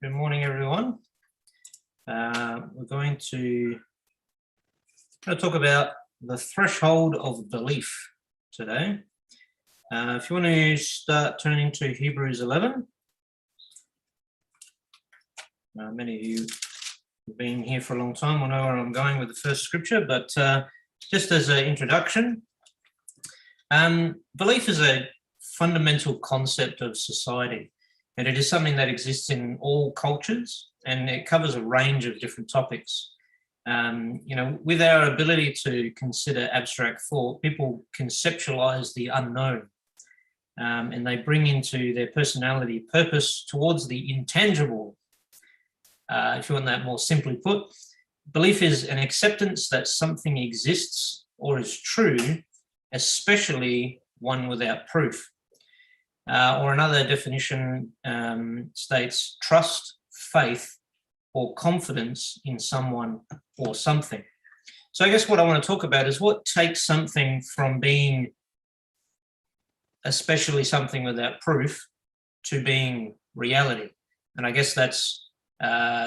Good morning, everyone. We're going to talk about the threshold of belief today. If you want to start turning to Hebrews 11, many of you have been here for a long time. I know where I'm going with the first scripture, but just as an introduction, belief is a fundamental concept of society. And it is something that exists in all cultures, and it covers a range of different topics. With our ability to consider abstract thought, people conceptualize the unknown, and they bring into their personality purpose towards the intangible. If you want that more simply put, belief is an acceptance that something exists or is true, especially one without proof. Or another definition states trust, faith, or confidence in someone or something. So I guess what I want to talk about is what takes something from being especially something without proof to being reality. And I guess that's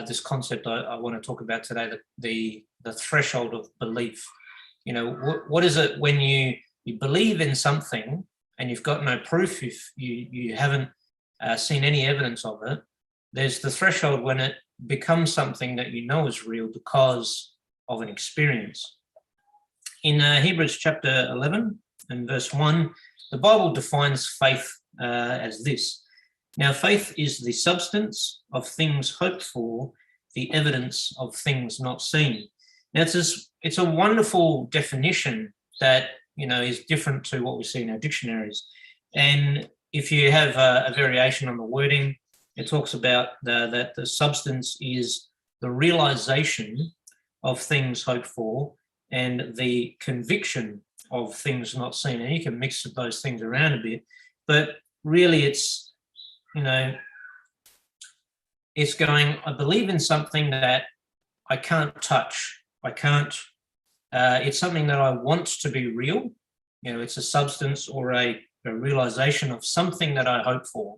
this concept I want to talk about today, the threshold of belief. What is it when you believe in something and you've got no proof, if you haven't seen any evidence of it? There's the threshold when it becomes something that you know is real because of an experience. In Hebrews chapter 11 and verse 1, the Bible defines faith as this. Now, faith is the substance of things hoped for, the evidence of things not seen. Now, it's a wonderful definition that is different to what we see in our dictionaries. And if you have a variation on the wording, it talks about that the substance is the realization of things hoped for and the conviction of things not seen. And you can mix those things around a bit, but really it's going, I believe in something that I can't touch. It's something that I want to be real. It's a substance or a realization of something that I hope for,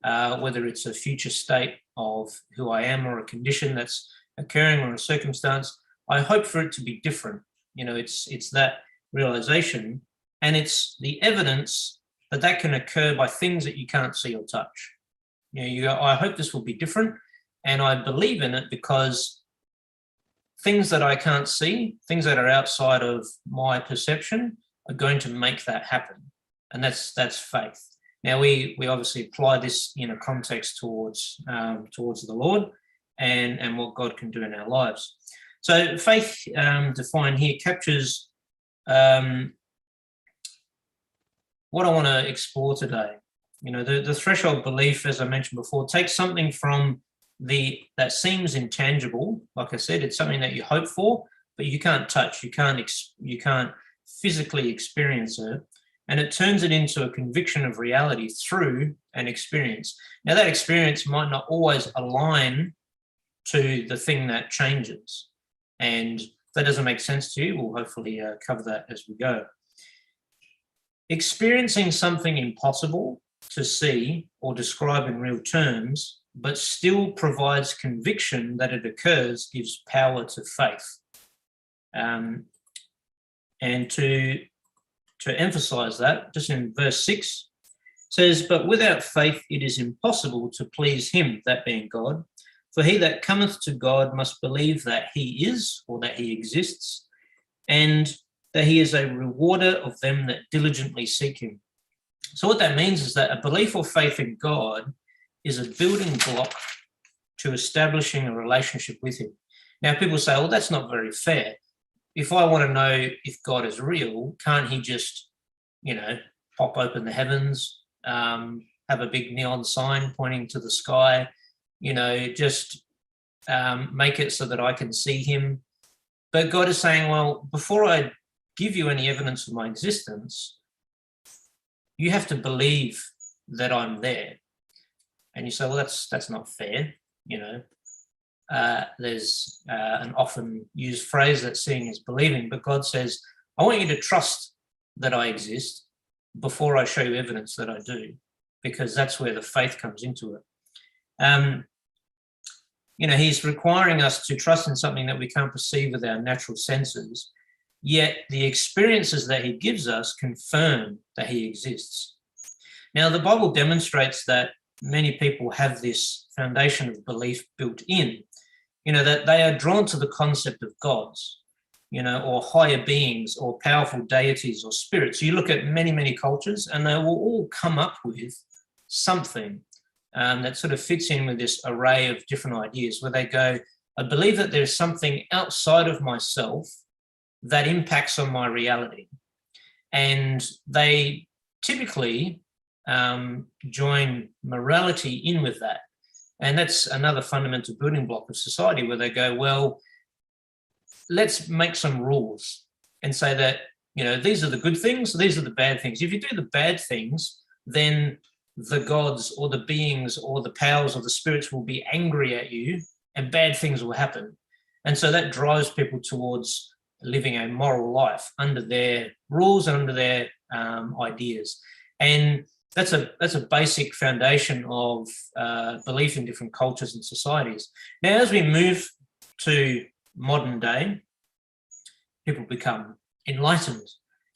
whether it's a future state of who I am or a condition that's occurring or a circumstance. I hope for it to be different. It's that realization, and it's the evidence that can occur by things that you can't see or touch. You go, I hope this will be different, and I believe in it because things that I can't see, things that are outside of my perception, are going to make that happen. And that's faith. Now, we obviously apply this in a context towards the Lord and what God can do in our lives. So faith, defined here, captures what I want to explore today. The threshold belief, as I mentioned before, takes something from that seems intangible. Like I said, it's something that you hope for, but you can't touch, you can't physically experience it, and it turns it into a conviction of reality through an experience. Now, that experience might not always align to the thing that changes, and if that doesn't make sense to you, we'll hopefully cover that as we go. Experiencing something impossible to see or describe in real terms, but still provides conviction that it occurs, gives power to faith. And to emphasize that, just in verse 6, says, but without faith it is impossible to please him, that being God. For he that cometh to God must believe that he is, or that he exists, and that he is a rewarder of them that diligently seek him. So what that means is that a belief or faith in God is a building block to establishing a relationship with him. Now, people say, well, that's not very fair. If I want to know if God is real, can't he just, pop open the heavens, have a big neon sign pointing to the sky, just make it so that I can see him? But God is saying, well, before I give you any evidence of my existence, you have to believe that I'm there. And you say, well, that's not fair. There's an often used phrase that seeing is believing, but God says, I want you to trust that I exist before I show you evidence that I do, because that's where the faith comes into it. he's requiring us to trust in something that we can't perceive with our natural senses, yet the experiences that he gives us confirm that he exists. Now, the Bible demonstrates that many people have this foundation of belief built in, that they are drawn to the concept of gods, or higher beings or powerful deities or spirits. You look at many, many cultures and they will all come up with something that sort of fits in with this array of different ideas where they go, I believe that there's something outside of myself that impacts on my reality. And they typically join morality in with that. And that's another fundamental building block of society where they go, well, let's make some rules and say that, these are the good things, these are the bad things. If you do the bad things, then the gods or the beings or the powers or the spirits will be angry at you and bad things will happen. And so that drives people towards living a moral life under their rules and under their ideas. And that's a basic foundation of belief in different cultures and societies. Now, as we move to modern day, people become enlightened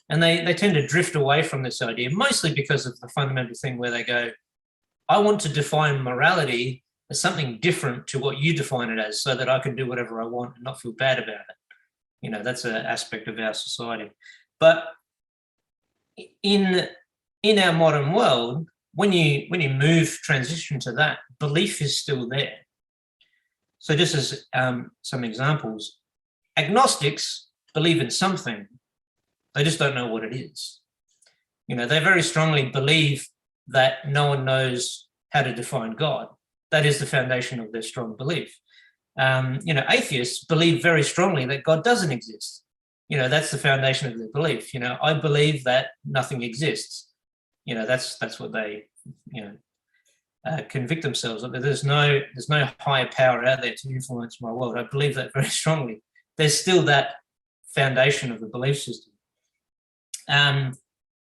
and they tend to drift away from this idea, mostly because of the fundamental thing where they go, I want to define morality as something different to what you define it as so that I can do whatever I want and not feel bad about it. That's an aspect of our society. But in our modern world, when you transition to that, belief is still there. So just as some examples, agnostics believe in something, they just don't know what it is. They very strongly believe that no one knows how to define God. That is the foundation of their strong belief. Atheists believe very strongly that God doesn't exist. That's the foundation of their belief. I believe that nothing exists. That's what they, convict themselves of. There's no higher power out there to influence my world. I believe that very strongly. There's still that foundation of the belief system.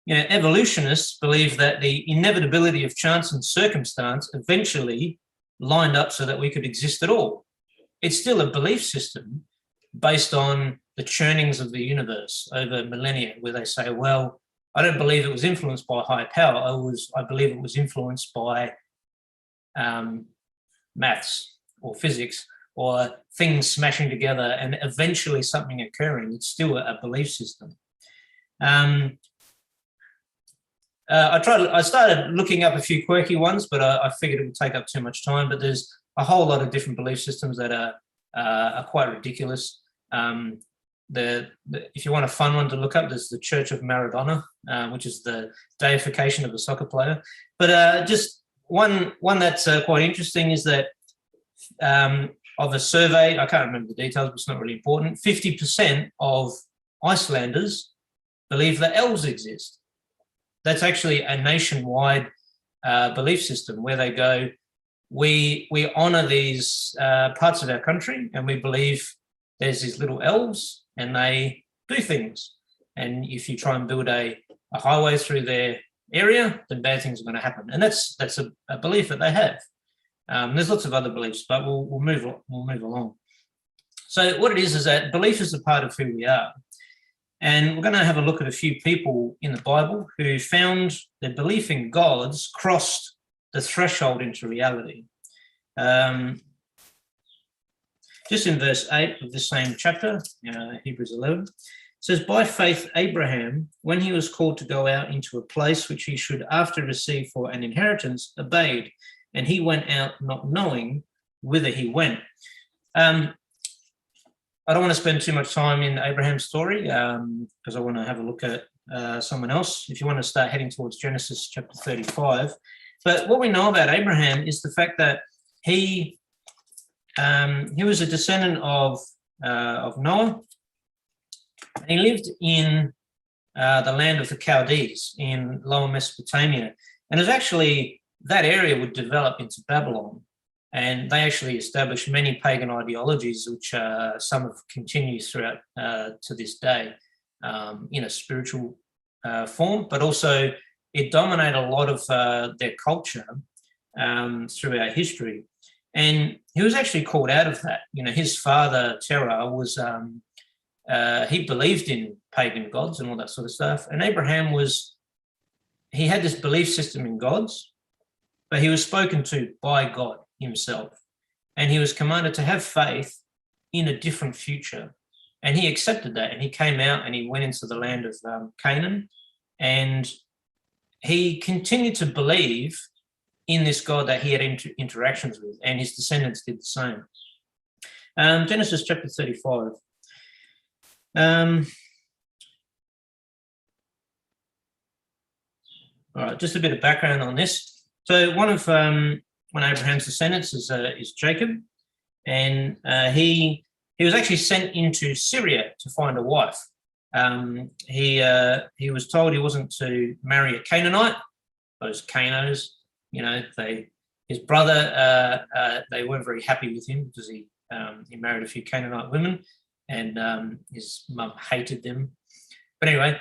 Evolutionists believe that the inevitability of chance and circumstance eventually lined up so that we could exist at all. It's still a belief system based on the churnings of the universe over millennia, where they say, well, I don't believe it was influenced by higher power. I believe it was influenced by maths or physics or things smashing together and eventually something occurring. It's still a belief system. I started looking up a few quirky ones, but I figured it would take up too much time. But there's a whole lot of different belief systems that are quite ridiculous. If you want a fun one to look up, there's the Church of Maradona, which is the deification of a soccer player. But just one that's quite interesting is that of a survey, I can't remember the details, but it's not really important, 50% of Icelanders believe that elves exist. That's actually a nationwide belief system where they go, we honour these parts of our country and we believe there's these little elves and they do things. And if you try and build a highway through their area, then bad things are going to happen. And that's a belief that they have. There's lots of other beliefs, but we'll move along. So what it is that belief is a part of who we are. And we're going to have a look at a few people in the Bible who found their belief in gods crossed the threshold into reality. Just in verse 8 of the same chapter, Hebrews 11, it says, by faith Abraham, when he was called to go out into a place which he should after receive for an inheritance, obeyed, and he went out not knowing whither he went. I don't want to spend too much time in Abraham's story because I want to have a look at someone else. If you want to start heading towards Genesis chapter 35. But what we know about Abraham is the fact that he was a descendant of Noah. He lived in the land of the Chaldees in Lower Mesopotamia. And it was actually, that area would develop into Babylon. And they actually established many pagan ideologies, which some have continued throughout to this day in a spiritual form, but also it dominated a lot of their culture throughout history. And he was actually called out of that. His father, Terah, was he believed in pagan gods and all that sort of stuff. And Abraham he had this belief system in gods, but he was spoken to by God himself. And he was commanded to have faith in a different future. And he accepted that, and he came out and he went into the land of Canaan, and he continued to believe in this God that he had interactions with, and his descendants did the same. Genesis chapter 35. All right, just a bit of background on this. So one of Abraham's descendants is Jacob, and he was actually sent into Syria to find a wife. He was told he wasn't to marry a Canaanite, those Canos. His brother, they weren't very happy with him because he married a few Canaanite women, and his mum hated them. But anyway,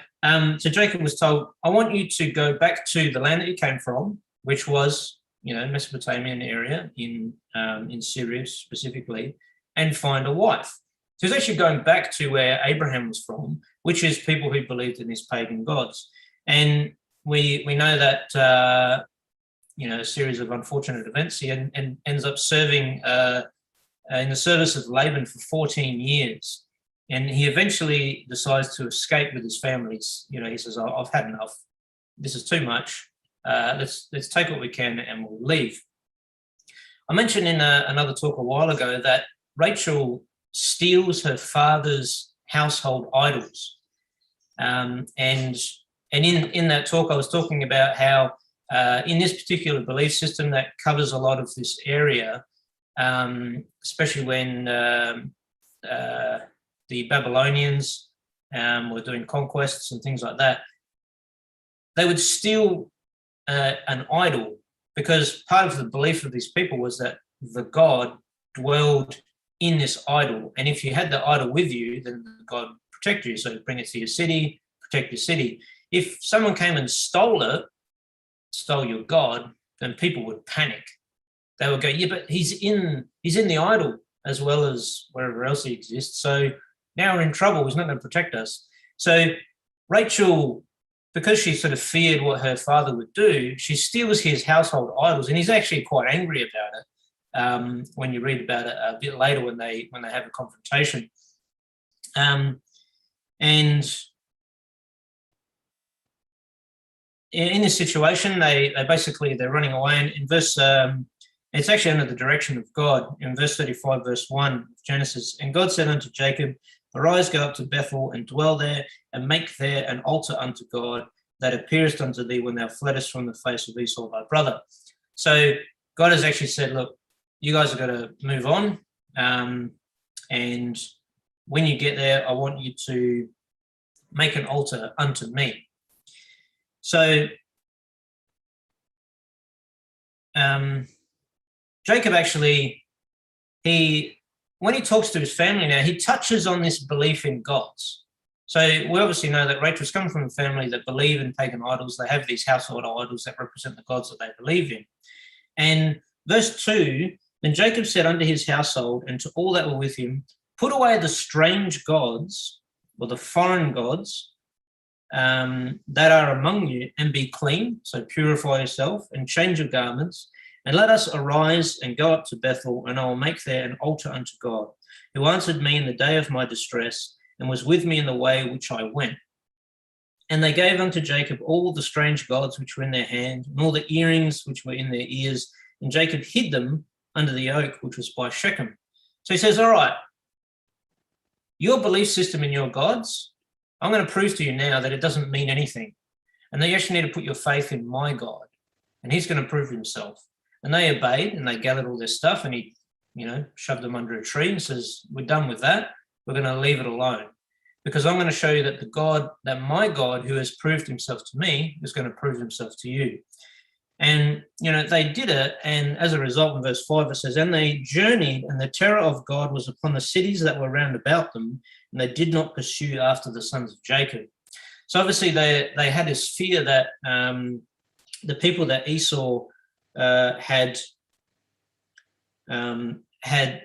so Jacob was told, I want you to go back to the land that you came from, which was, Mesopotamian area in Syria specifically, and find a wife. So he's actually going back to where Abraham was from, which is people who believed in these pagan gods. And we know that, a series of unfortunate events, he ends up serving in the service of Laban for 14 years. And he eventually decides to escape with his families. He says, I've had enough. This is too much. Let's take what we can and we'll leave. I mentioned in another talk a while ago that Rachel steals her father's household idols. And in that talk, I was talking about how in this particular belief system that covers a lot of this area, especially when the Babylonians were doing conquests and things like that, they would steal an idol, because part of the belief of these people was that the god dwelled in this idol. And if you had the idol with you, then the god would protect you. So bring it to your city, protect your city. If someone came and stole your god, then people would panic. They would go, yeah, but he's in the idol as well as wherever else he exists. So now we're in trouble. He's not going to protect us. So Rachel, because she sort of feared what her father would do, she steals his household idols, and he's actually quite angry about it when you read about it a bit later when they have a confrontation. And in this situation, they're running away. And in verse, it's actually under the direction of God. In verse 35, verse 1 of Genesis, and God said unto Jacob, arise, go up to Bethel, and dwell there, and make there an altar unto God that appearest unto thee when thou fleddest from the face of Esau thy brother. So God has actually said, look, you guys have got to move on. And when you get there, I want you to make an altar unto me. So Jacob actually, when he talks to his family now, he touches on this belief in gods. So we obviously know that Rachel's coming from a family that believe in pagan idols. They have these household idols that represent the gods that they believe in. And verse 2, then Jacob said unto his household and to all that were with him, put away the strange gods, or the foreign gods, that are among you, and be clean, so purify yourself, and change your garments, and let us arise and go up to Bethel, and I will make there an altar unto God, who answered me in the day of my distress, and was with me in the way which I went. And they gave unto Jacob all the strange gods which were in their hand, and all the earrings which were in their ears, and Jacob hid them under the oak which was by Shechem. So he says, all right, your belief system in your gods, I'm going to prove to you now that it doesn't mean anything, and that you actually need to put your faith in my God, and he's going to prove himself. And they obeyed, and they gathered all their stuff, and he, shoved them under a tree and says, we're done with that. We're going to leave it alone, because I'm going to show you that my God, who has proved himself to me, is going to prove himself to you. And, they did it. And as a result, in verse 5, it says, and they journeyed, and the terror of God was upon the cities that were round about them, and they did not pursue after the sons of Jacob. So obviously they had this fear that the people that Esau had had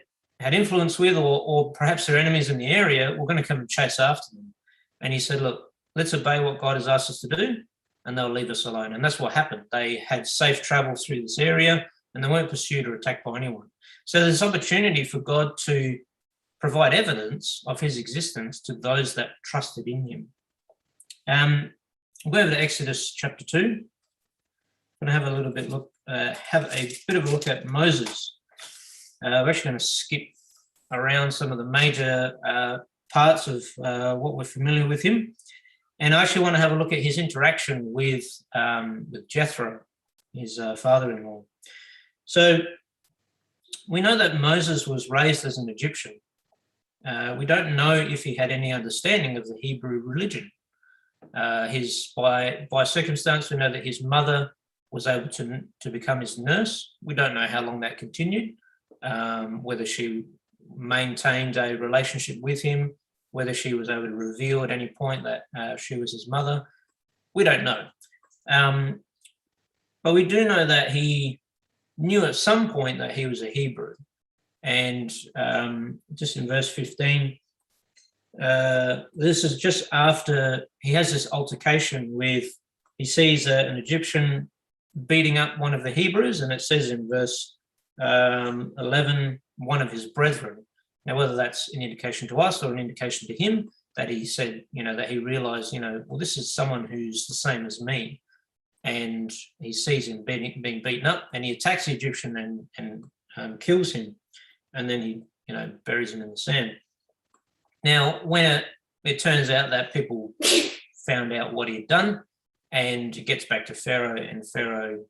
influence with, or perhaps their enemies in the area, were going to come and chase after them. And he said, look, let's obey what God has asked us to do, and they'll leave us alone. And that's what happened. They had safe travel through this area, and they weren't pursued or attacked by anyone. So there's opportunity for God to provide evidence of his existence to those that trusted in him. We'll go over to Exodus chapter 2. I'm going to have a bit of a look at Moses. We're actually going to skip around some of the major parts of what we're familiar with him. And I actually want to have a look at his interaction with Jethro, his father-in-law. So we know that Moses was raised as an Egyptian. We don't know if he had any understanding of the Hebrew religion. By circumstance, we know that his mother was able to become his nurse. We don't know how long that continued, whether she maintained a relationship with him, whether she was able to reveal at any point that she was his mother. We don't know. But we do know that he knew at some point that he was a Hebrew. And just in verse 15, this is just after he has this altercation he sees an Egyptian beating up one of the Hebrews, and it says in verse 11, one of his brethren. Now, whether that's an indication to us or an indication to him, that he said, that he realized, well, this is someone who's the same as me. And he sees him being beaten up, and he attacks the Egyptian and kills him. And then he, buries him in the sand. Now, when it turns out that people found out what he had done, and it gets back to Pharaoh, and Pharaoh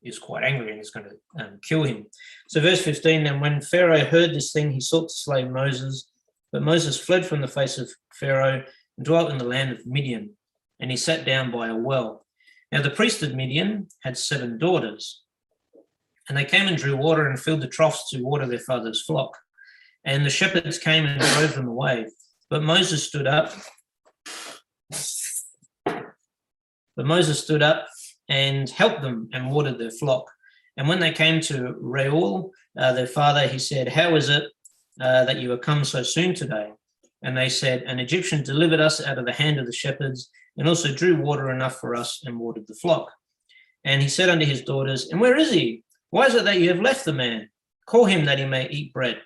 is quite angry and is going to kill him. So verse 15, and when Pharaoh heard this thing, he sought to slay Moses, but Moses fled from the face of Pharaoh and dwelt in the land of Midian, and he sat down by a well. Now the priest of Midian had 7 daughters, and they came and drew water and filled the troughs to water their father's flock. And the shepherds came and drove them away. But Moses stood up and helped them and watered their flock. And when they came to Reuel, their father, he said, how is it that you have come so soon today? And they said, an Egyptian delivered us out of the hand of the shepherds, and also drew water enough for us and watered the flock. And he said unto his daughters, and where is he? Why is it that you have left the man? Call him that he may eat bread.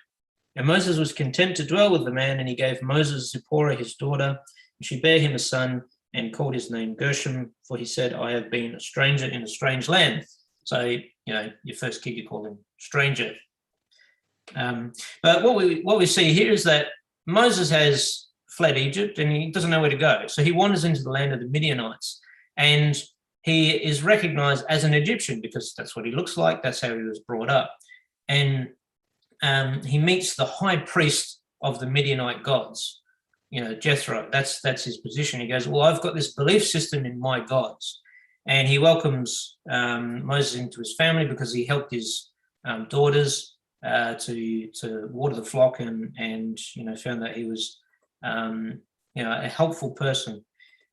And Moses was content to dwell with the man, and he gave Moses Zipporah his daughter, and she bare him a son, and called his name Gershom, for he said, I have been a stranger in a strange land. So, your first kid, you call him stranger. But what we see here is that Moses has fled Egypt, and he doesn't know where to go. So he wanders into the land of the Midianites, and he is recognized as an Egyptian because that's what he looks like. That's how he was brought up. And he meets the high priest of the Midianite gods, Jethro. That's his position. He goes, well, I've got this belief system in my gods. And he welcomes Moses into his family because he helped his daughters to water the flock and found that he was, a helpful person.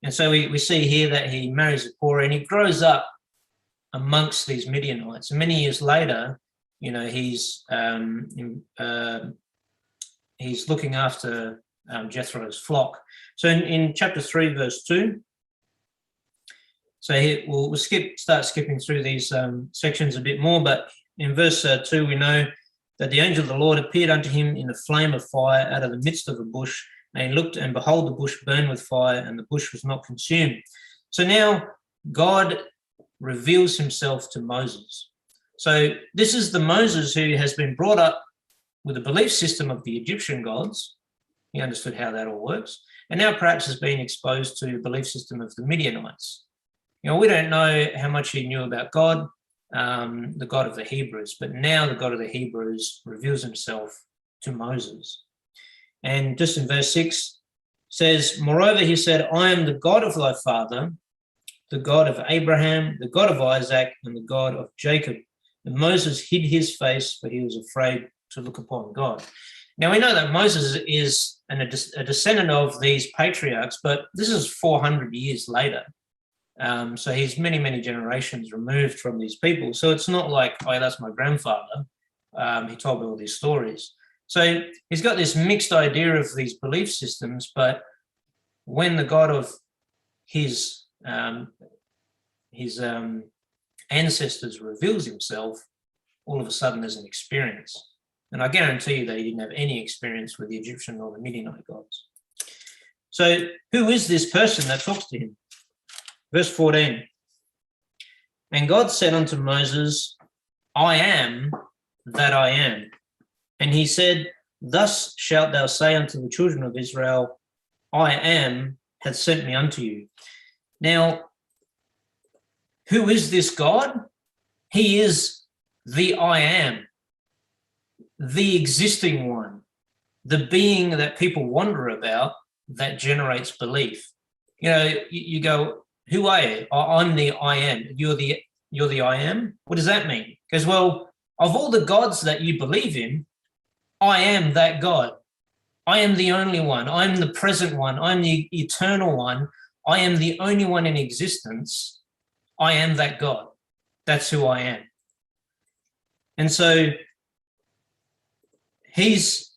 And so we see here that he marries Zipporah, and he grows up amongst these Midianites. And many years later, he's looking after Jethro's flock. So in chapter 3, verse 2, so here we'll start skipping through these sections a bit more, but in verse 2, we know that the angel of the Lord appeared unto him in a flame of fire out of the midst of a bush. And he looked, and behold, the bush burned with fire, and the bush was not consumed. So now God reveals himself to Moses. So this is the Moses who has been brought up with a belief system of the Egyptian gods. He understood how that all works. And now perhaps has been exposed to the belief system of the Midianites. We don't know how much he knew about God, the God of the Hebrews, but now the God of the Hebrews reveals himself to Moses. And just in verse 6 says, moreover, he said, I am the God of thy father, the God of Abraham, the God of Isaac, and the God of Jacob. And Moses hid his face, for he was afraid to look upon God. Now, we know that Moses is a descendant of these patriarchs, but this is 400 years later. So he's many, many generations removed from these people. So it's not like, oh, that's my grandfather. he told me all these stories. So he's got this mixed idea of these belief systems, but when the God of his ancestors reveals himself, all of a sudden there's an experience. And I guarantee you that he didn't have any experience with the Egyptian or the Midianite gods. So who is this person that talks to him? Verse 14. And God said unto Moses, I am that I am. And he said, thus shalt thou say unto the children of Israel, I am hath sent me unto you. Now, who is this God? He is the I am, the existing one, the being that people wonder about that generates belief. You know, you go, who are you? I'm the I am. You're the I am? What does that mean? Because, well, of all the gods that you believe in, I am that God. I am the only one. I'm the present one. I'm the eternal one. I am the only one in existence. I am that God. That's who I am. And so he's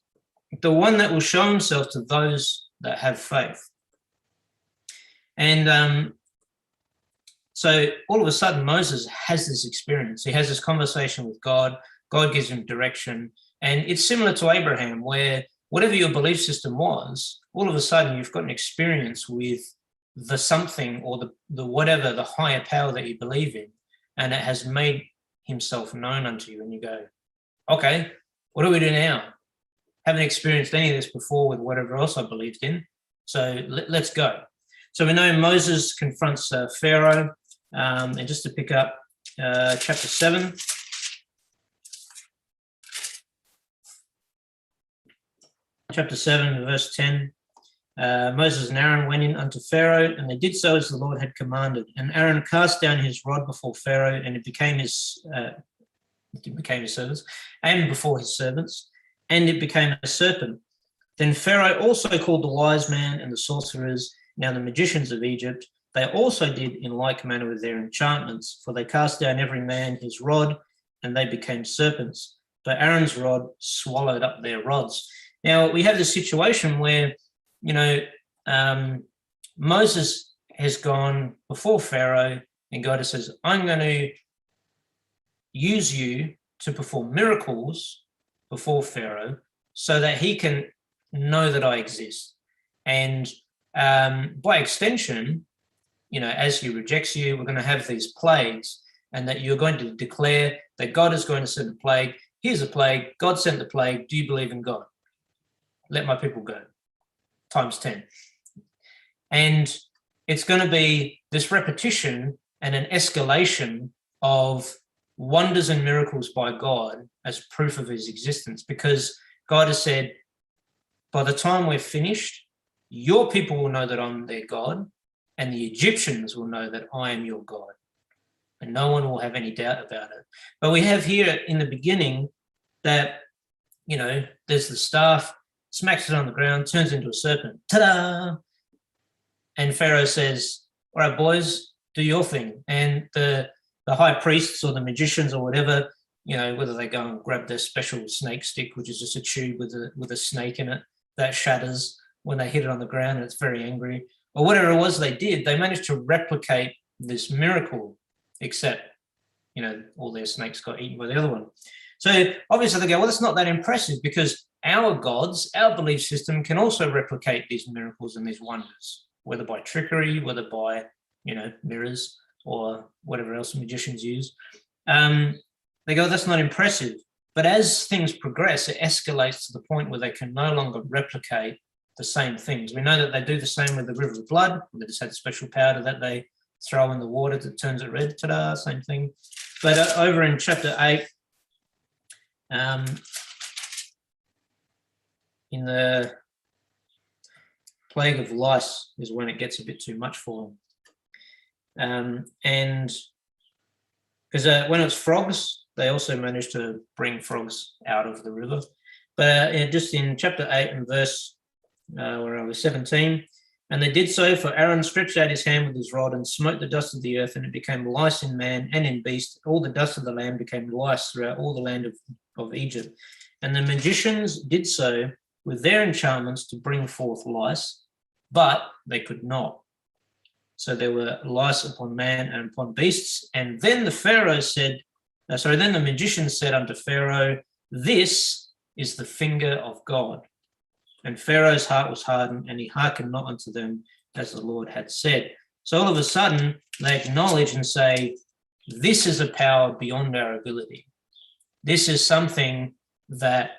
the one that will show himself to those that have faith. And so all of a sudden Moses has this experience. He has this conversation with God. God gives him direction. And it's similar to Abraham, where whatever your belief system was, all of a sudden you've got an experience with the something or the whatever, the higher power that you believe in, and it has made himself known unto you. And you go, okay, what do we do now? Haven't experienced any of this before with whatever else I believed in. So let's go. So we know Moses confronts Pharaoh. And just to pick up chapter 7. Chapter 7, verse 10. Moses and Aaron went in unto Pharaoh, and they did so as the Lord had commanded. And Aaron cast down his rod before Pharaoh, and it became his servants, and before his servants, and it became a serpent. Then Pharaoh also called the wise man and the sorcerers, now the magicians of Egypt. They also did in like manner with their enchantments, for they cast down every man his rod, and they became serpents. But Aaron's rod swallowed up their rods. Now, we have this situation where, you know, Moses has gone before Pharaoh, and God says, I'm going to use you to perform miracles before Pharaoh so that he can know that I exist. And by extension, you know, as he rejects you, we're going to have these plagues, and that you're going to declare that God is going to send a plague. Here's a plague. God sent the plague. Do you believe in God? Let my people go. Times 10. And it's going to be this repetition and an escalation of wonders and miracles by God as proof of his existence, because God has said, by the time we're finished, your people will know that I'm their God, and the Egyptians will know that I am your God, and no one will have any doubt about it. But we have here in the beginning that, you know, there's the staff, smacks it on the ground, turns into a serpent. Ta-da! And Pharaoh says, all right, boys, do your thing. And the high priests or the magicians or whatever, you know, whether they go and grab their special snake stick, which is just a tube with a snake in it that shatters when they hit it on the ground and it's very angry, or whatever it was they did, they managed to replicate this miracle, except, you know, all their snakes got eaten by the other one. So obviously they go, well, that's not that impressive, because our gods, our belief system can also replicate these miracles and these wonders, whether by trickery, whether by, you know, mirrors or whatever else magicians use. They go, that's not impressive. But as things progress, it escalates to the point where they can no longer replicate the same things. We know that they do the same with the river of blood. They just had a special powder that they throw in the water that turns it red. Ta-da, same thing. But over in chapter 8, in the plague of lice is when it gets a bit too much for them. And because when it's frogs, they also manage to bring frogs out of the river. But just in chapter 8 and verse, where I was 17, And they did so, for Aaron stretched out his hand with his rod and smote the dust of the earth, and it became lice in man and in beast. All the dust of the land became lice throughout all the land of Egypt. And the magicians did so with their enchantments to bring forth lice, but they could not. So there were lice upon man and upon beasts. And then the magicians said unto Pharaoh, this is the finger of God. And Pharaoh's heart was hardened, and he hearkened not unto them as the Lord had said. So all of a sudden, they acknowledge and say, this is a power beyond our ability. This is something that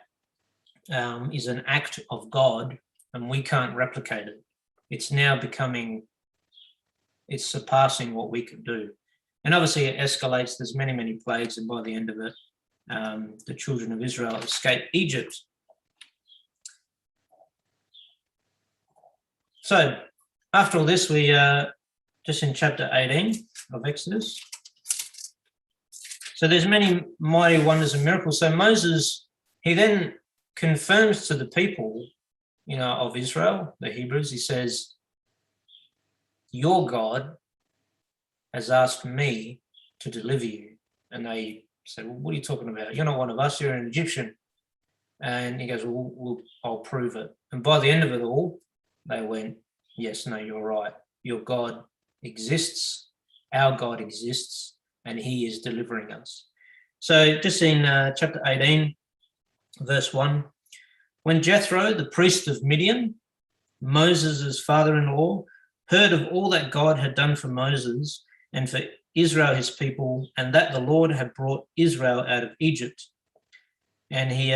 is an act of God, and we can't replicate it. It's now it's surpassing what we can do. And obviously it escalates. There's many, many plagues, and by the end of it, the children of Israel escape Egypt. So after all this, we are just in chapter 18 of Exodus. So there's many mighty wonders and miracles. So Moses, he then confirms to the people, of Israel, the Hebrews, he says, your God has asked me to deliver you. And they said, well, what are you talking about? You're not one of us, you're an Egyptian. And he goes, well, I'll prove it. And by the end of it all, they went, yes, no, you're right. Your God exists, our God exists, and he is delivering us. So just in chapter 18, verse 1, when Jethro, the priest of Midian, Moses' father-in-law, heard of all that God had done for Moses and for Israel, his people, and that the Lord had brought Israel out of Egypt, and he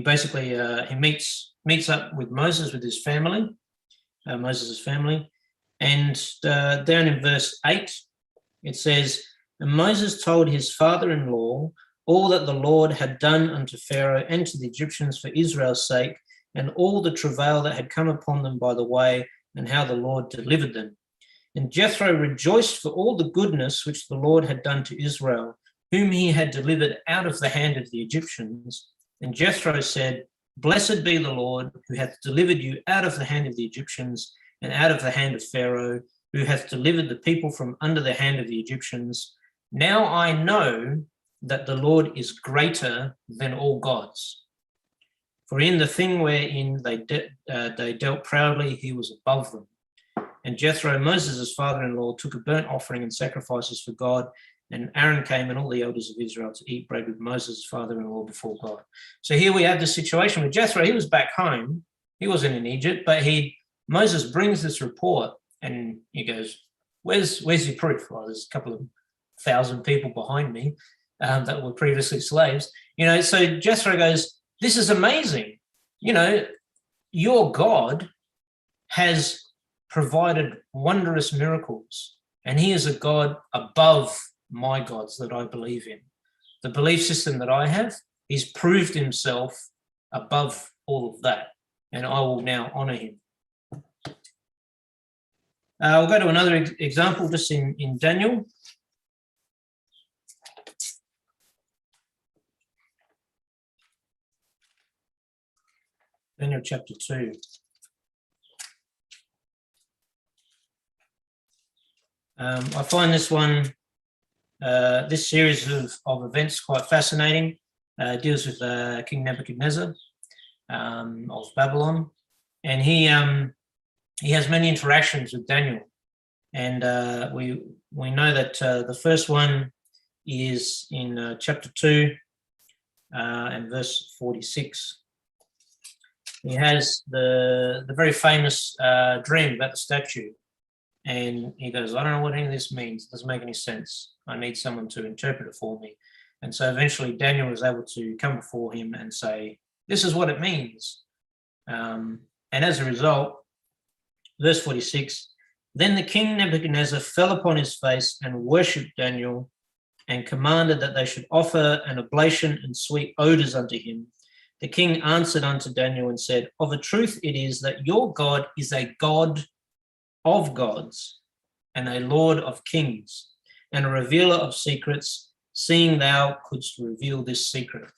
basically he meets up with Moses, with his family, Moses' family, and down in verse 8 it says, and Moses told his father-in-law all that the Lord had done unto Pharaoh and to the Egyptians for Israel's sake, and all the travail that had come upon them by the way, and how the Lord delivered them. And Jethro rejoiced for all the goodness which the Lord had done to Israel, whom he had delivered out of the hand of the Egyptians. And Jethro said, blessed be the Lord, who hath delivered you out of the hand of the Egyptians, and out of the hand of Pharaoh, who hath delivered the people from under the hand of the Egyptians. Now I know that the Lord is greater than all gods. For in the thing wherein they dealt proudly, he was above them. And Jethro, Moses' father-in-law, took a burnt offering and sacrifices for God, and Aaron came and all the elders of Israel to eat bread with Moses' father-in-law before God. So here we have the situation with Jethro. He was back home. He wasn't in Egypt, but Moses brings this report, and he goes, where's your proof? Well, there's a couple of thousand people behind me that were previously slaves. So Jethro goes, this is amazing. Your God has provided wondrous miracles, and he is a God above my gods that I believe in. The belief system that I have, he's proved himself above all of that, and I will now honor him. We'll go to another example just in Daniel. Daniel chapter 2. I find this series of events quite fascinating. It deals with King Nebuchadnezzar of Babylon, and he has many interactions with Daniel. And we know that the first one is in chapter 2 and verse 46. He has the very famous dream about the statue. And he goes, I don't know what any of this means. It doesn't make any sense. I need someone to interpret it for me. And so eventually Daniel was able to come before him and say, this is what it means. And as a result, verse 46, then the king Nebuchadnezzar fell upon his face and worshipped Daniel, and commanded that they should offer an oblation and sweet odors unto him. The king answered unto Daniel and said, of a truth it is that your God is a God of gods, and a Lord of kings, and a revealer of secrets, seeing thou couldst reveal this secret.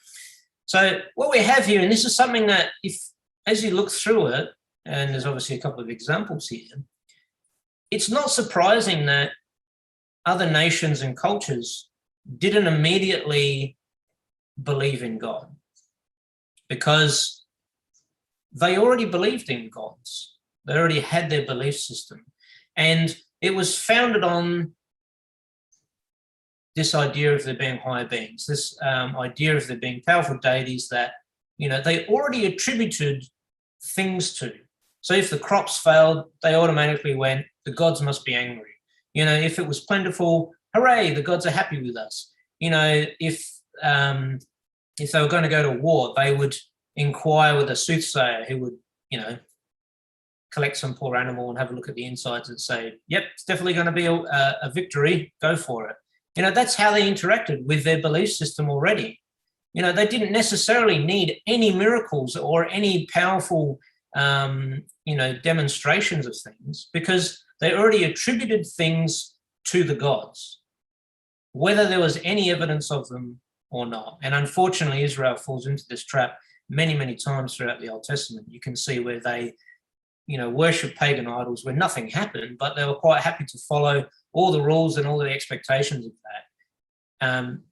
So what we have here, and this is something that if as you look through it, and there's obviously a couple of examples here, it's not surprising that other nations and cultures didn't immediately believe in God, because they already believed in gods. They already had their belief system. And it was founded on this idea of there being higher beings, this idea of there being powerful deities that, they already attributed things to. So if the crops failed, they automatically went, the gods must be angry. If it was plentiful, hooray, the gods are happy with us. If they were going to go to war, they would inquire with a soothsayer who would, collect some poor animal and have a look at the insides and say, yep, it's definitely going to be a victory, go for it. That's how they interacted with their belief system already. They didn't necessarily need any miracles or any powerful, demonstrations of things, because they already attributed things to the gods, whether there was any evidence of them or not. And unfortunately, Israel falls into this trap many, many times throughout the Old Testament. You can see where they, worship pagan idols where nothing happened, but they were quite happy to follow all the rules and all the expectations of that.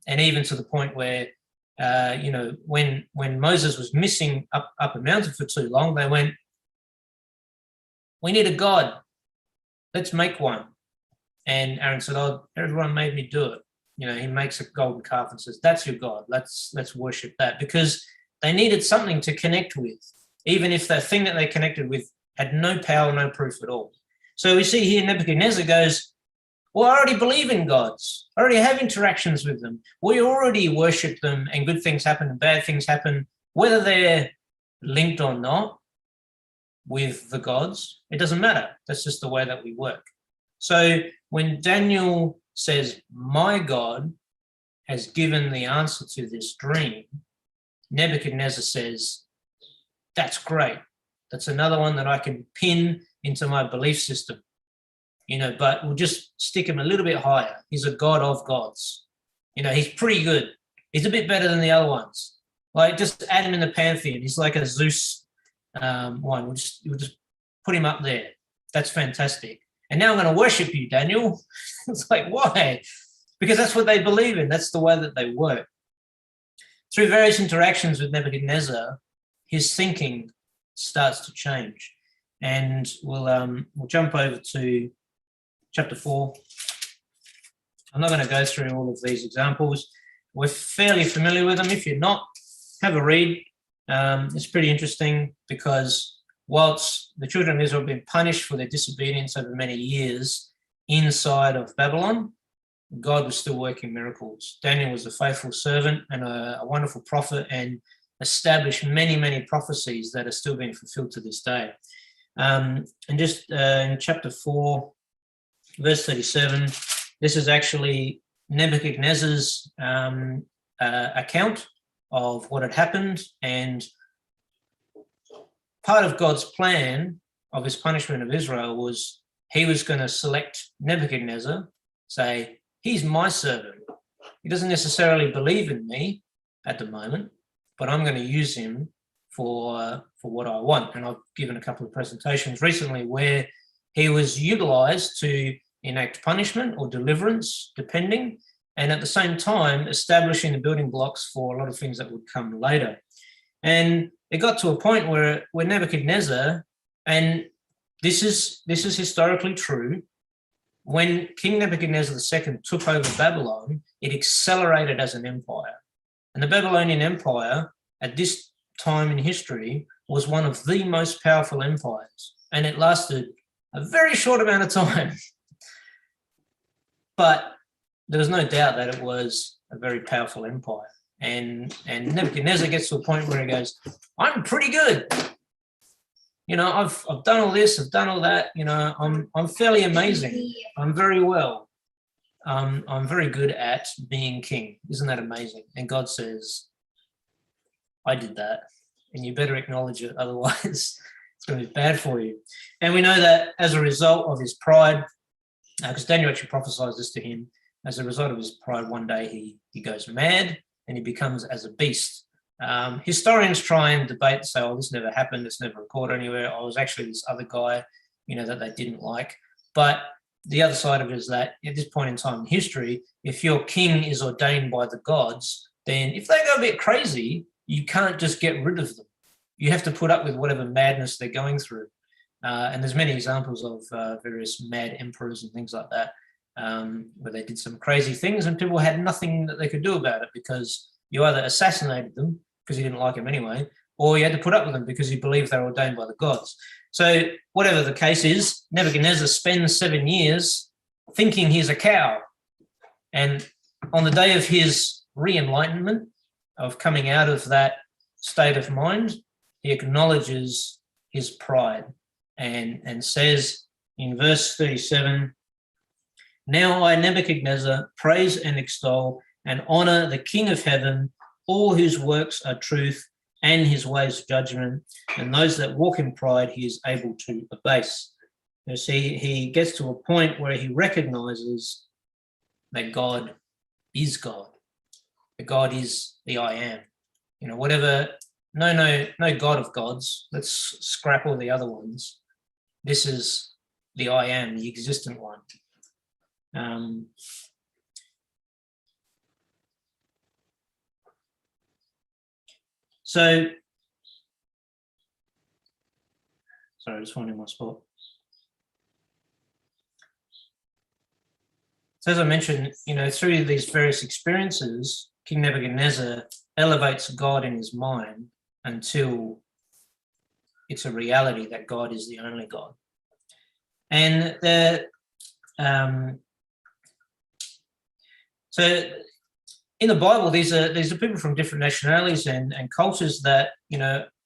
And even to the point where, when Moses was missing up a mountain for too long, they went, we need a god, let's make one. And Aaron said, oh, everyone made me do it. He makes a golden calf and says, that's your God, let's worship that, because they needed something to connect with, even if the thing that they connected with had no power, no proof at all. So we see here Nebuchadnezzar goes, well, I already believe in gods. I already have interactions with them. We already worship them, and good things happen and bad things happen, whether they're linked or not with the gods. It doesn't matter. That's just the way that we work. So when Daniel says, my God has given the answer to this dream, Nebuchadnezzar says, that's great. That's another one that I can pin into my belief system. But we'll just stick him a little bit higher. He's a god of gods. He's pretty good. He's a bit better than the other ones. Like, just add him in the pantheon. He's like a Zeus one. We'll just put him up there. That's fantastic. And now I'm going to worship you, Daniel. It's like, why? Because that's what they believe in. That's the way that they work. Through various interactions with Nebuchadnezzar, his thinking starts to change. And we'll jump over to chapter 4. I'm not going to go through all of these examples. We're fairly familiar with them. If you're not, have a read. It's pretty interesting, because whilst the children of Israel have been punished for their disobedience over many years inside of Babylon, God was still working miracles. Daniel was a faithful servant and a wonderful prophet, and established many, many prophecies that are still being fulfilled to this day. And just in chapter 4, verse 37, this is actually Nebuchadnezzar's account of what had happened, and part of God's plan of his punishment of Israel was he was going to select Nebuchadnezzar, say, he's my servant. He doesn't necessarily believe in me at the moment, but I'm going to use him for what I want. And I've given a couple of presentations recently where he was utilized to enact punishment or deliverance, depending, and at the same time establishing the building blocks for a lot of things that would come later. And it got to a point where Nebuchadnezzar, and this is historically true, when King Nebuchadnezzar II took over Babylon, it accelerated as an empire. And the Babylonian Empire, at this time in history, was one of the most powerful empires. And it lasted a very short amount of time. But there was no doubt that it was a very powerful empire. And Nebuchadnezzar gets to a point where he goes, I'm pretty good. I've done all this, I've done all that. I'm fairly amazing. I'm very well. I'm very good at being king. Isn't that amazing? And God says, I did that, and you better acknowledge it, otherwise it's going to be bad for you. And we know that as a result of his pride, because Daniel actually prophesies this to him, as a result of his pride, one day he goes mad and he becomes as a beast. Historians try and debate and say, oh, this never happened, it's never recorded anywhere. I was actually this other guy, that they didn't like. But the other side of it is that at this point in time in history, if your king is ordained by the gods, then if they go a bit crazy, you can't just get rid of them. You have to put up with whatever madness they're going through. And there's many examples of various mad emperors and things like that, where they did some crazy things and people had nothing that they could do about it, because you either assassinated them because you didn't like them anyway, or you had to put up with them because you believed they were ordained by the gods. So whatever the case is, Nebuchadnezzar spends 7 years thinking he's a cow. And on the day of his re-enlightenment, of coming out of that state of mind, he acknowledges his pride and says in verse 37, "Now I, Nebuchadnezzar, praise and extol and honor the King of heaven, all whose works are truth and his ways judgment, and those that walk in pride he is able to abase." You see, he gets to a point where he recognizes that God is God. That God is the I am. Whatever, no God of gods. Let's scrap all the other ones. This is the I am, the existent one. Sorry, just finding my spot. So as I mentioned, through these various experiences, King Nebuchadnezzar elevates God in his mind until it's a reality that God is the only God. And so in the Bible, these are people from different nationalities and cultures that,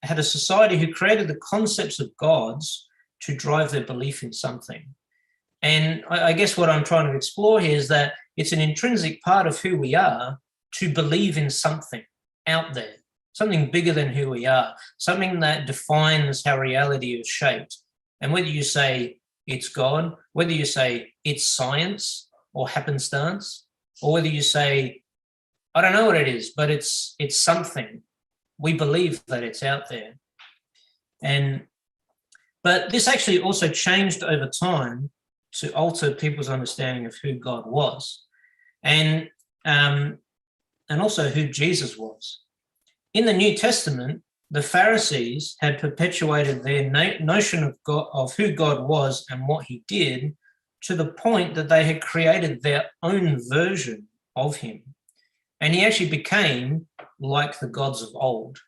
had a society who created the concepts of gods to drive their belief in something. And I guess what I'm trying to explore here is that it's an intrinsic part of who we are to believe in something out there, something bigger than who we are, something that defines how reality is shaped. And whether you say it's God, whether you say it's science or happenstance, or whether you say, I don't know what it is, but it's something. We believe that it's out there. But this actually also changed over time to alter people's understanding of who God was, and also who Jesus was. In the New Testament, the Pharisees had perpetuated their notion of God, of who God was and what he did, to the point that they had created their own version of him. And he actually became like the gods of old.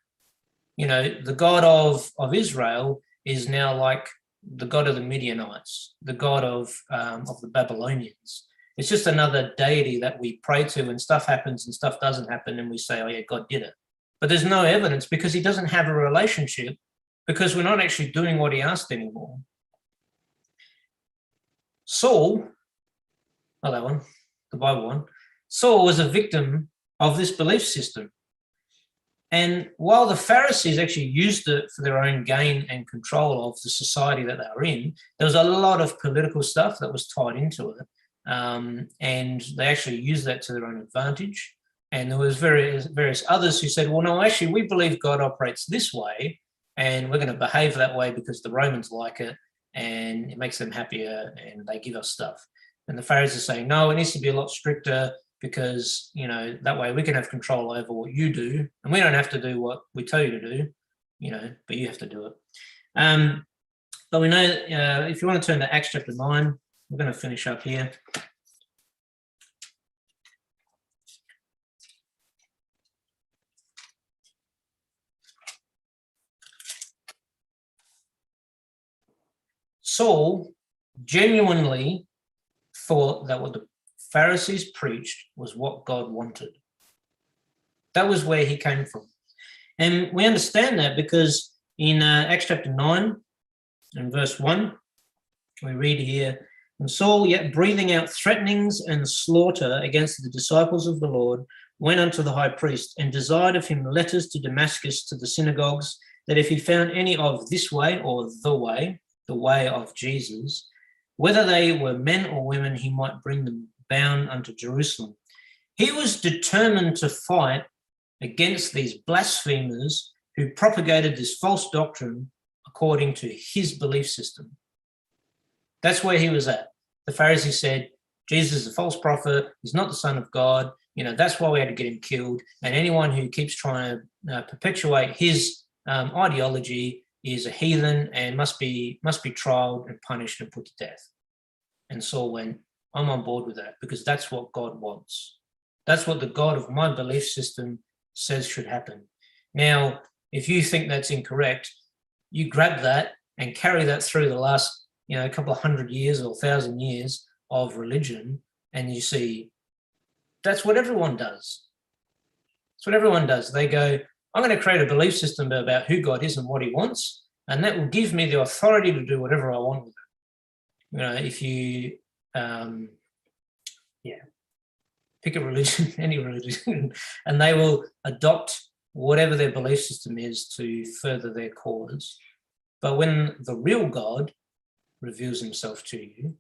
The God of Israel is now like the God of the Midianites, the God of the Babylonians. It's just another deity that we pray to, and stuff happens and stuff doesn't happen, and we say, oh yeah, God did it. But there's no evidence because he doesn't have a relationship, because we're not actually doing what he asked anymore. Saul, that one, the Bible one, Saul was a victim of this belief system. And while the Pharisees actually used it for their own gain and control of the society that they were in, there was a lot of political stuff that was tied into it. And they actually used that to their own advantage. And there was various others who said, well, no, actually, we believe God operates this way, and we're going to behave that way because the Romans like it, and it makes them happier, and they give us stuff. And the Pharisees are saying, no, it needs to be a lot stricter, because, that way we can have control over what you do, and we don't have to do what we tell you to do, but you have to do it. But we know, if you want to turn to Acts chapter 9, we're going to finish up here. Saul genuinely thought that what the Pharisees preached was what God wanted. That was where he came from. And we understand that because in Acts chapter 9 and verse 1, we read here, and Saul, yet breathing out threatenings and slaughter against the disciples of the Lord, went unto the high priest and desired of him letters to Damascus to the synagogues, that if he found any of this way, or the way of Jesus, whether they were men or women, he might bring them bound unto Jerusalem. He was determined to fight against these blasphemers who propagated this false doctrine according to his belief system. That's where he was at. The Pharisees said, Jesus is a false prophet, he's not the Son of God, that's why we had to get him killed, and anyone who keeps trying to perpetuate his ideology is a heathen and must be trialed and punished and put to death. And Saul went, I'm on board with that, because that's what God wants. That's what the God of my belief system says should happen. Now, if you think that's incorrect, you grab that and carry that through the last a couple of 100 years or 1,000 years of religion, and you see that's what everyone does. That's what everyone does. They go, I'm going to create a belief system about who God is and what he wants, and that will give me the authority to do whatever I want with it. If you pick a religion, any religion, and they will adopt whatever their belief system is to further their cause. But when the real God reveals himself to you,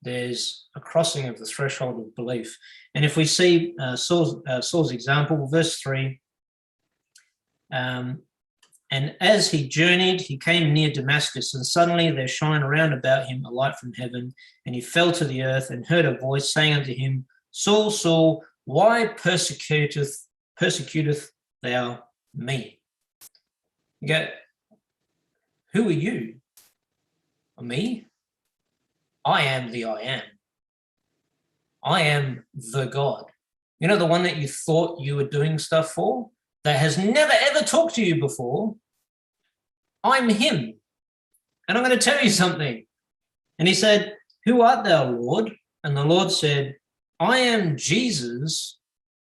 there's a crossing of the threshold of belief. And if we see Saul's example, verse 3, and as he journeyed, he came near Damascus, and suddenly there shone around about him a light from heaven, and he fell to the earth and heard a voice saying unto him, Saul, Saul, why persecuteth thou me? You go, who are you? Me? I am the I am. I am the God. The one that you thought you were doing stuff for, that has never ever talked to you before. I'm him. And I'm going to tell you something. And he said, who art thou, Lord? And the Lord said, I am Jesus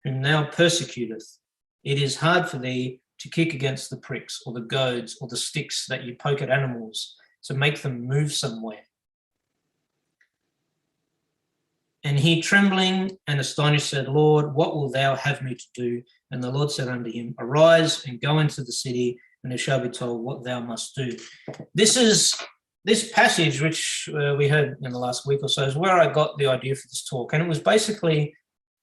whom thou persecutest. It is hard for thee to kick against the pricks or the goads or the sticks that you poke at animals to make them move somewhere. And he, trembling and astonished, said, Lord, what wilt thou have me to do? And the Lord said unto him, arise and go into the city, and it shall be told what thou must do. This passage, which we heard in the last week or so, is where I got the idea for this talk. And it was basically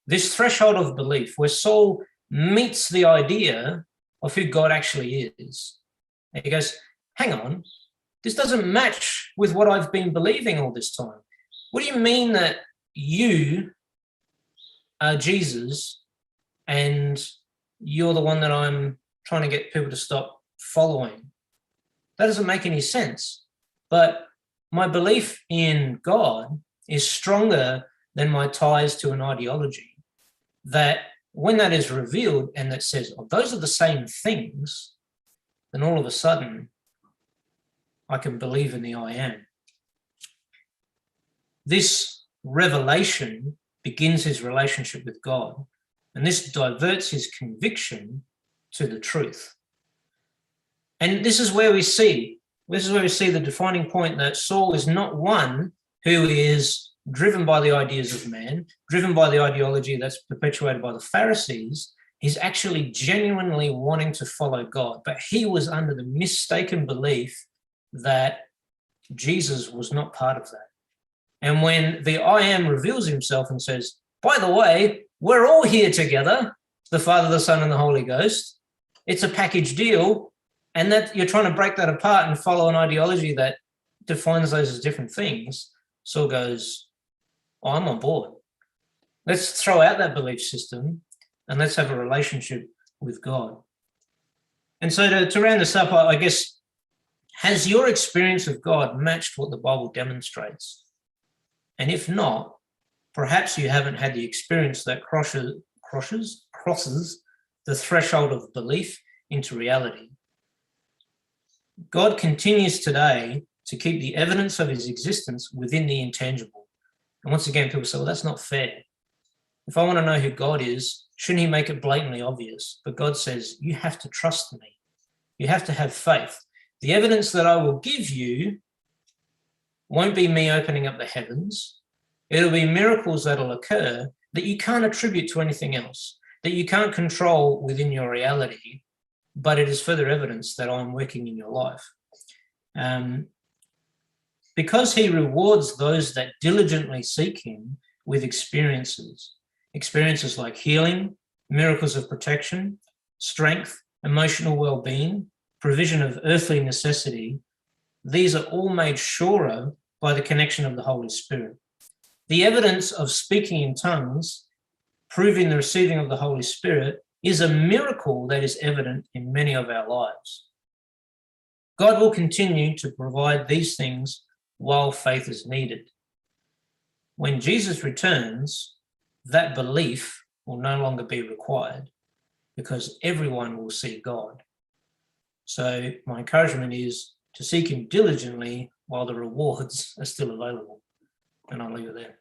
this threshold of belief where Saul meets the idea of who God actually is. And he goes, hang on, this doesn't match with what I've been believing all this time. What do you mean that you are Jesus and you're the one that I'm trying to get people to stop following? That doesn't make any sense. But my belief in God is stronger than my ties to an ideology. That when that is revealed and that says, oh, those are the same things, then all of a sudden I can believe in the I am. This revelation begins his relationship with God, and this diverts his conviction to the truth. And this is where we see the defining point that Saul is not one who is driven by the ideas of man, driven by the ideology that's perpetuated by the Pharisees. He's actually genuinely wanting to follow God, but he was under the mistaken belief that Jesus was not part of that. And when the I am reveals himself and says, by the way, we're all here together, the Father, the Son, and the Holy Ghost, it's a package deal, and that you're trying to break that apart and follow an ideology that defines those as different things, Saul goes, oh, I'm on board. Let's throw out that belief system and let's have a relationship with God. And so to round this up, I guess, has your experience of God matched what the Bible demonstrates? And if not, perhaps you haven't had the experience that crosses the threshold of belief into reality. God continues today to keep the evidence of his existence within the intangible. And once again, people say, well, that's not fair. If I want to know who God is, shouldn't he make it blatantly obvious? But God says, you have to trust me. You have to have faith. The evidence that I will give you won't be me opening up the heavens. It'll be miracles that'll occur that you can't attribute to anything else, that you can't control within your reality, but it is further evidence that I'm working in your life. Because he rewards those that diligently seek him with experiences like healing, miracles of protection, strength, emotional well-being, provision of earthly necessity, these are all made surer by the connection of the Holy Spirit. The evidence of speaking in tongues, proving the receiving of the Holy Spirit, is a miracle that is evident in many of our lives. God will continue to provide these things while faith is needed. When Jesus returns, that belief will no longer be required because everyone will see God. So my encouragement is to seek him diligently while the rewards are still available. And I'll leave it there.